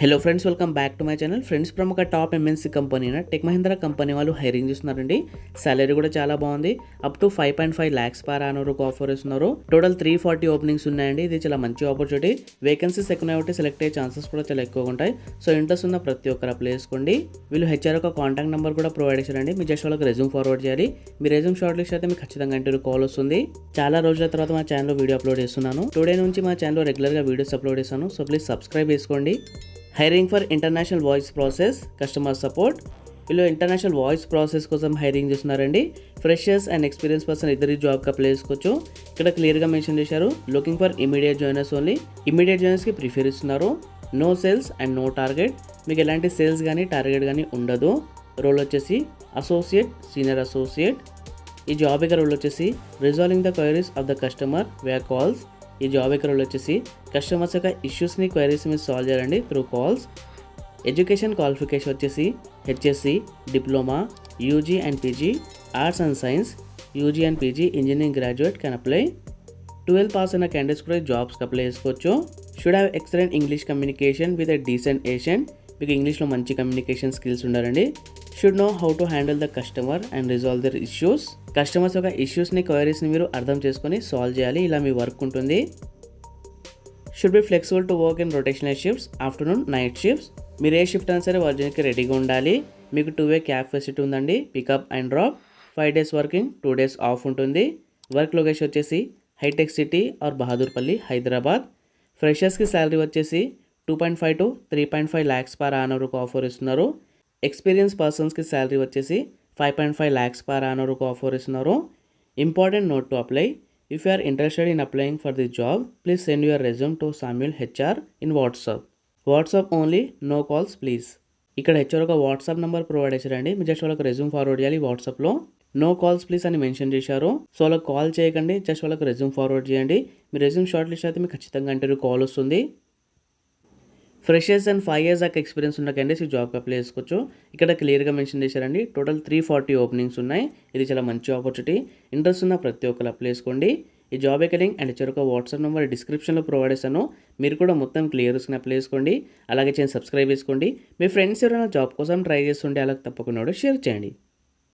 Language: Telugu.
Hello friends, welcome back to my channel. Friends, ప్రముఖ టాప్ ఎంఎన్సీ కంపెనీ అయిన టెక్ మహీంద్రా కంపెనీ వాళ్ళు హైరింగ్ చేస్తున్నారండి. సాలరీ కూడా చాలా బాగుంది. Up to 5.5 lakhs per annum offer ఇస్తున్నారు. టోటల్ 340 ఓపెనింగ్స్ ఉన్నాయండి. ఇది చాలా మంచి ఆపర్చునిటీ. వేకెన్సీస్ ఎక్కువ కాబట్టి సెలెక్ట్ అయ్యే ఛాన్సెస్ కూడా చాలా ఎక్కువగా ఉంటాయి. సో ఇంట్రెస్ట్ ఉన్న ప్రతి ఒక్కరు అప్లై చేసుకోండి. వీళ్ళు హెచ్ఆర్ ఒక కాంటాక్ట్ నెంబర్ కూడా ప్రొవైడ్ చేశారండి. మీ జస్ట్ వాళ్ళకి రెజ్యూమ్ ఫార్వర్డ్ చేయాలి. మీ రెజ్యూమ్ షార్ట్ లిస్ట్ అయితే మీకు ఖచ్చితంగా ఇంటర్వ్యూ కాల్ వస్తుంది. చాలా రోజుల తర్వాత మా ఛానల్లో వీడియో అప్లోడ్ చేస్తున్నాను. టుడే నుంచి మా ఛానల్లో రెగ్యులర్గా వీడియోస్ అప్లోడ్ చేస్తాను. సో ప్లీజ్ సబ్స్క్రైబ్ చేసుకోండి. Hiring for international voice process customer support. వీళ్ళు ఇంటర్నేషనల్ వాయిస్ ప్రాసెస్ కోసం హైరింగ్ చేస్తున్నారండి. ఫ్రెషర్స్ అండ్ ఎక్స్పీరియన్స్ పర్సన్ ఇద్దరి జాబ్కి అప్లై చేసుకోవచ్చు. ఇక్కడ క్లియర్గా మెన్షన్ చేశారు, looking for immediate joiners only. Immediate జాయినర్స్కి ప్రిఫర్ ఇస్తున్నారు. No sales and no target. మీకు ఎలాంటి సేల్స్ కానీ టార్గెట్ కానీ ఉండదు. రోల్ వచ్చేసి అసోసియేట్, సీనియర్ అసోసియేట్. ఈ జాబ్ యొక్క రోల్ వచ్చేసి resolving the queries of the customer where calls. ఈ జాబ్ యొక్క రోల్ వచ్చేసి కస్టమర్స్ యొక్క ఇష్యూస్ని క్వైరీస్ మీద సాల్వ్ చేయాలండి త్రూ కాల్స్. ఎడ్యుకేషన్ క్వాలిఫికేషన్ వచ్చేసి HSC, diploma, UG and PG, arts and science, UG and PG engineering graduate can apply. 12 pass అయిన క్యాండిడేట్స్ కూడా జాబ్స్కి అప్లై చేసుకోవచ్చు. Should have excellent English communication with a decent Asian. మీకు ఇంగ్లీష్లో మంచి కమ్యూనికేషన్ స్కిల్స్ ఉండాలండి. Should know how to handle the customer and resolve there issues. Customers యొక్క ఇష్యూస్ని క్వైరీస్ని మీరు అర్థం చేసుకొని సాల్వ్ చేయాలి. ఇలా మీ వర్క్ ఉంటుంది. Should be flexible to work in rotational shifts, afternoon, night shifts. మీరు ఏ షిఫ్ట్ అయినా సరే వర్జన్కి రెడీగా ఉండాలి. మీకు 2-way క్యాబ్ ఫెసిలిటీ ఉందండి. Pickup and drop. 5 days working, 2 days off ఉంటుంది. వర్క్ లొకేషన్ వచ్చేసి హైటెక్ సిటీ ఆర్ బహదూర్పల్లి, హైదరాబాద్. ఫ్రెషర్స్కి శాలరీ వచ్చేసి 2.5 to 3.5 lakhs per annum offer ఇస్తున్నారు. ఎక్స్పీరియన్స్ పర్సన్స్కి శాలరీ వచ్చేసి 5.5 lakhs పర్ యానం ఆఫర్ ఇస్తున్నారు. Important note to apply. If you are interested in applying for the job, please send your resume to Samuel HR in WhatsApp. WhatsApp only, no calls please. ఇక్కడ హెచ్ఆర్ ఒక వాట్సాప్ నెంబర్ ప్రొవైడ్ చేశారండి. మీ జస్ట్ వాళ్ళకి రెజ్యూమ్ ఫార్వర్డ్ చేయాలి. వాట్సాప్లో నో కాల్స్ ప్లీజ్ అని మెన్షన్ చేశారు. సో వాళ్ళకి కాల్ చేయకండి, జస్ట్ వాళ్ళకి రెజ్యూమ్ ఫార్వర్డ్ చేయండి. మీ రెజ్యూమ్ షార్ట్ లిస్ట్ అయితే మీకు ఖచ్చితంగా ఇంటర్వ్యూ కాల్ వస్తుంది. ఫ్రెషర్స్ అండ్ 5 years దాకా ఎక్స్పీరియన్స్ ఉన్న క్యాండిడేట్స్ ఈ జాబ్కి అప్లై చేసుకోవచ్చు. ఇక్కడ క్లియర్గా మెన్షన్ చేశారండి. టోటల్ 340 ఓపెనింగ్స్ ఉన్నాయి. ఇది చాలా మంచి ఆపర్చునిటీ. ఇంట్రెస్ట్ ఉన్న ప్రతి ఒక్కరు అప్లై చేసుకోండి. ఈ జాబ్ యొక్క లింక్ అండ్ చివరికి వాట్సాప్ నెంబర్ డిస్క్రిప్షన్లో ప్రొవైడ్ చేస్తాను. మీరు కూడా మొత్తం క్లియర్స్ని అప్లై చేసుకోండి. అలాగే సబ్స్క్రైబ్ చేసుకోండి. మీ ఫ్రెండ్స్ ఎవరైనా జాబ్ కోసం ట్రై చేస్తుంటే అలా తప్పకుండా షేర్ చేయండి.